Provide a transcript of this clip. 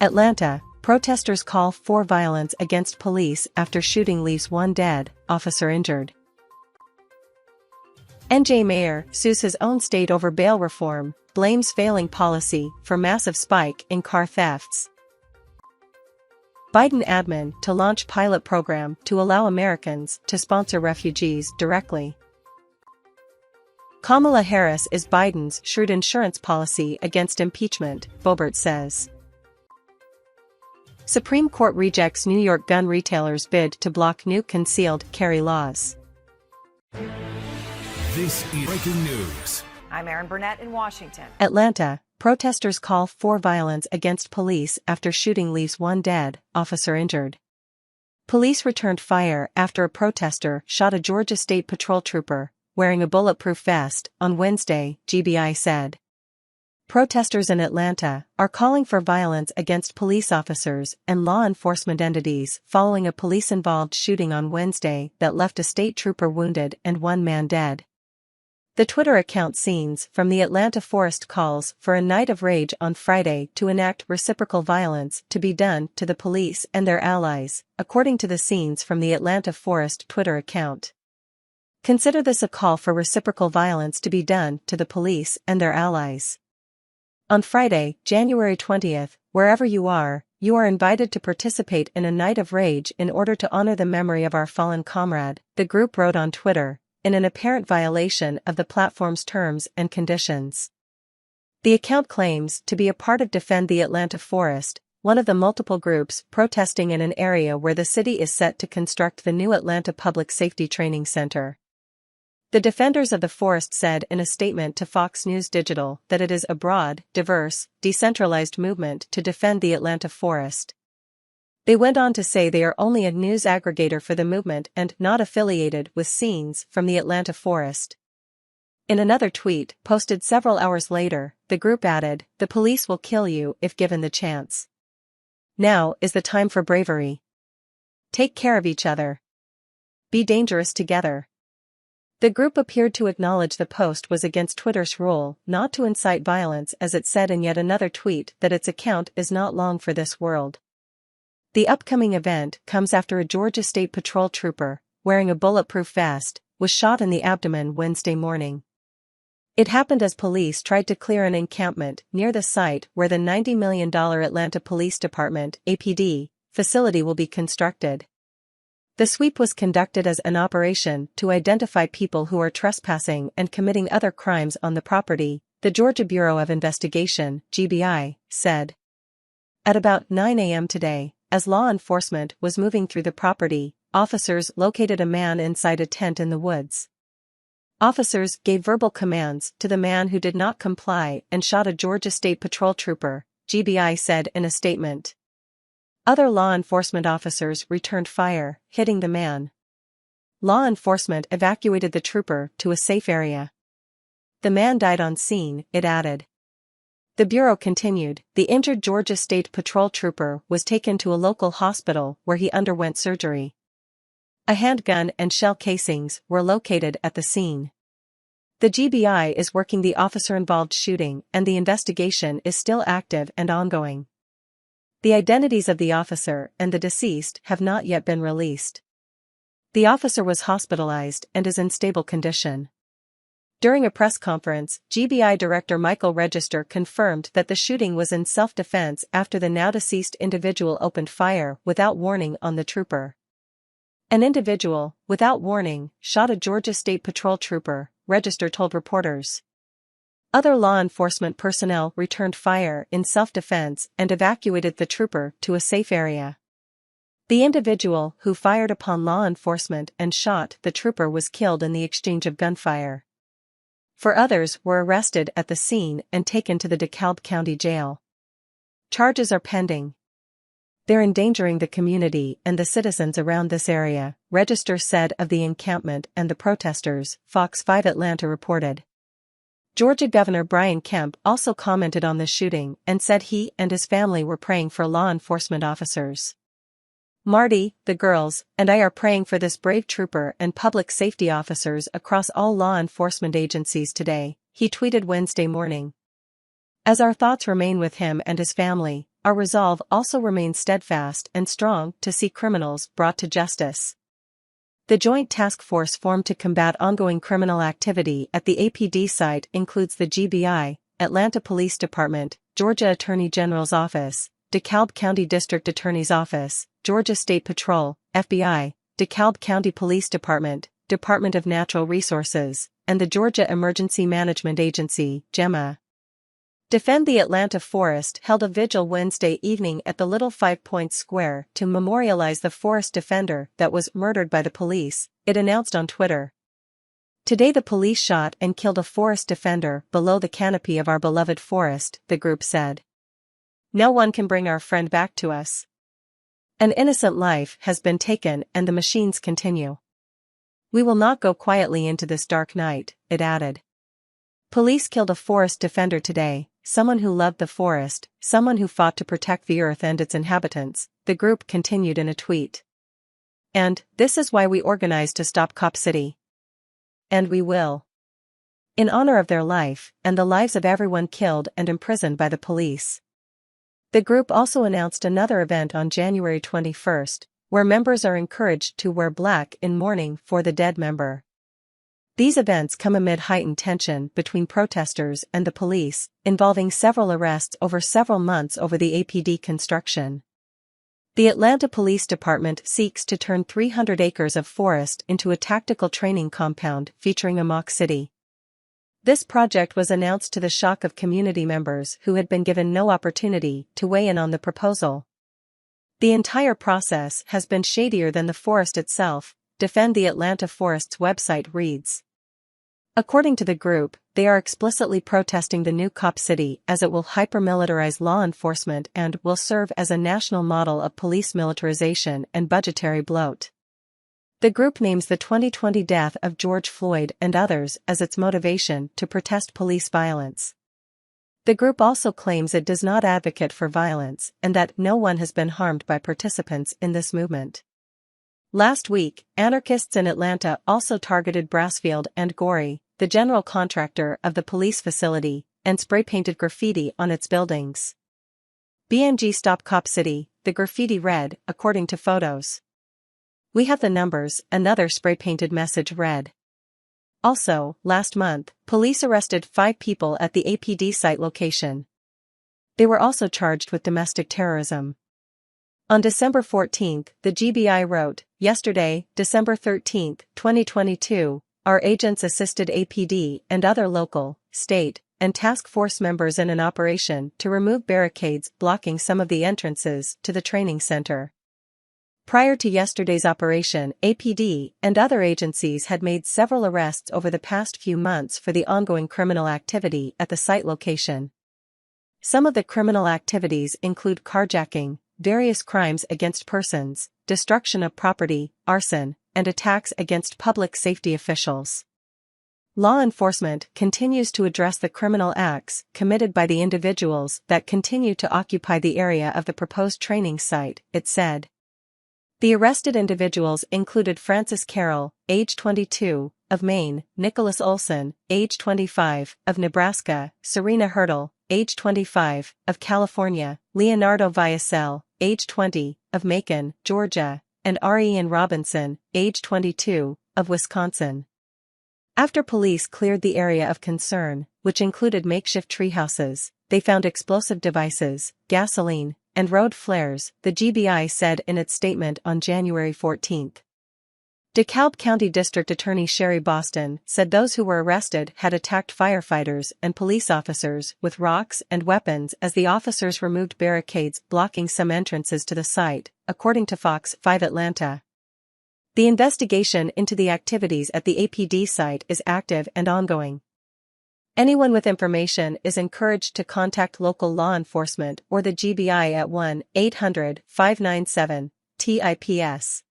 Atlanta, protesters call for violence against police after shooting leaves one dead, officer injured. NJ mayor sues his own state over bail reform, blames failing policy for massive spike in car thefts. Biden admin to launch pilot program to allow Americans to sponsor refugees directly. Kamala Harris is Biden's shrewd insurance policy against impeachment, Boebert says. Supreme Court rejects New York gun retailers' bid to block new concealed carry laws. This is breaking news. I'm Erin Burnett in Washington. Atlanta, protesters call for violence against police after shooting leaves one dead, officer injured. Police returned fire after a protester shot a Georgia State Patrol trooper, wearing a bulletproof vest, on Wednesday, GBI said. Protesters in Atlanta are calling for violence against police officers and law enforcement entities following a police-involved shooting on Wednesday that left a state trooper wounded and one man dead. The Twitter account Scenes from the Atlanta Forest calls for a night of rage on Friday to enact reciprocal violence to be done to the police and their allies, according to the Scenes from the Atlanta Forest Twitter account. Consider this a call for reciprocal violence to be done to the police and their allies. On Friday, January 20th, wherever you are invited to participate in a night of rage in order to honor the memory of our fallen comrade, the group wrote on Twitter, in an apparent violation of the platform's terms and conditions. The account claims to be a part of Defend the Atlanta Forest, one of the multiple groups protesting in an area where the city is set to construct the new Atlanta Public Safety Training Center. The Defenders of the Forest said in a statement to Fox News Digital that it is a broad, diverse, decentralized movement to defend the Atlanta forest. They went on to say they are only a news aggregator for the movement and not affiliated with Scenes from the Atlanta Forest. In another tweet, posted several hours later, the group added, "The police will kill you if given the chance. Now is the time for bravery. Take care of each other. Be dangerous together." The group appeared to acknowledge the post was against Twitter's rule not to incite violence, as it said in yet another tweet that its account is not long for this world. The upcoming event comes after a Georgia State Patrol trooper, wearing a bulletproof vest, was shot in the abdomen Wednesday morning. It happened as police tried to clear an encampment near the site where the $90 million Atlanta Police Department (APD) facility will be constructed. The sweep was conducted as an operation to identify people who are trespassing and committing other crimes on the property, the Georgia Bureau of Investigation, GBI, said. At about 9 a.m. today, as law enforcement was moving through the property, officers located a man inside a tent in the woods. Officers gave verbal commands to the man who did not comply and shot a Georgia State Patrol trooper, GBI said in a statement. Other law enforcement officers returned fire, hitting the man. Law enforcement evacuated the trooper to a safe area. The man died on scene, it added. The Bureau continued, the injured Georgia State Patrol trooper was taken to a local hospital where he underwent surgery. A handgun and shell casings were located at the scene. The GBI is working the officer-involved shooting and the investigation is still active and ongoing. The identities of the officer and the deceased have not yet been released. The officer was hospitalized and is in stable condition. During a press conference, GBI Director Michael Register confirmed that the shooting was in self-defense after the now-deceased individual opened fire without warning on the trooper. An individual, without warning, shot a Georgia State Patrol trooper, Register told reporters. Other law enforcement personnel returned fire in self-defense and evacuated the trooper to a safe area. The individual who fired upon law enforcement and shot the trooper was killed in the exchange of gunfire. 4 others were arrested at the scene and taken to the DeKalb County Jail. Charges are pending. They're endangering the community and the citizens around this area, Register said of the encampment and the protesters, Fox 5 Atlanta reported. Georgia Governor Brian Kemp also commented on the shooting and said he and his family were praying for law enforcement officers. Marty, the girls, and I are praying for this brave trooper and public safety officers across all law enforcement agencies today, he tweeted Wednesday morning. As our thoughts remain with him and his family, "Our resolve also remains steadfast and strong to see criminals brought to justice." The joint task force formed to combat ongoing criminal activity at the APD site includes the GBI, Atlanta Police Department, Georgia Attorney General's Office, DeKalb County District Attorney's Office, Georgia State Patrol, FBI, DeKalb County Police Department, Department of Natural Resources, and the Georgia Emergency Management Agency, GEMA. Defend the Atlanta Forest held a vigil Wednesday evening at the Little 5 Points Square to memorialize the forest defender that was murdered by the police, it announced on Twitter. "Today the police shot and killed a forest defender below the canopy of our beloved forest," the group said. "No one can bring our friend back to us. An innocent life has been taken and the machines continue. We will not go quietly into this dark night," it added. "Police killed a forest defender today, someone who loved the forest, someone who fought to protect the earth and its inhabitants," the group continued in a tweet. "And this is why we organized to stop Cop City. And we will. In honor of their life, and the lives of everyone killed and imprisoned by the police." The group also announced another event on January 21, where members are encouraged to wear black in mourning for the dead member. These events come amid heightened tension between protesters and the police, involving several arrests over several months over the APD construction. The Atlanta Police Department seeks to turn 300 acres of forest into a tactical training compound featuring a mock city. This project was announced to the shock of community members who had been given no opportunity to weigh in on the proposal. "The entire process has been shadier than the forest itself," Defend the Atlanta Forest's website reads. According to the group, they are explicitly protesting the new Cop City as it will hyper-militarize law enforcement and will serve as a national model of police militarization and budgetary bloat. The group names the 2020 death of George Floyd and others as its motivation to protest police violence. The group also claims it does not advocate for violence and that no one has been harmed by participants in this movement. Last week, anarchists in Atlanta also targeted Brassfield and Gorey, the general contractor of the police facility, and spray-painted graffiti on its buildings. "BMG Stop Cop City," the graffiti read, according to photos. "We have the numbers," another spray-painted message read. Also, last month, police arrested 5 people at the APD site location. They were also charged with domestic terrorism. On December 14, the GBI wrote, "Yesterday, December 13, 2022, our agents assisted APD and other local, state, and task force members in an operation to remove barricades blocking some of the entrances to the training center." Prior to yesterday's operation, APD and other agencies had made several arrests over the past few months for the ongoing criminal activity at the site location. Some of the criminal activities include carjacking, various crimes against persons, destruction of property, arson, and attacks against public safety officials. Law enforcement continues to address the criminal acts committed by the individuals that continue to occupy the area of the proposed training site, it said. The arrested individuals included Francis Carroll, age 22, of Maine, Nicholas Olson, age 25, of Nebraska, Serena Hurdle, age 25, of California, Leonardo Viacel, age 20, of Macon, Georgia, and R. Ian Robinson, age 22, of Wisconsin. After police cleared the area of concern, which included makeshift treehouses, they found explosive devices, gasoline, and road flares, the GBI said in its statement on January 14. DeKalb County District Attorney Sherry Boston said those who were arrested had attacked firefighters and police officers with rocks and weapons as the officers removed barricades blocking some entrances to the site, according to Fox 5 Atlanta. The investigation into the activities at the APD site is active and ongoing. Anyone with information is encouraged to contact local law enforcement or the GBI at 1-800-597-TIPS.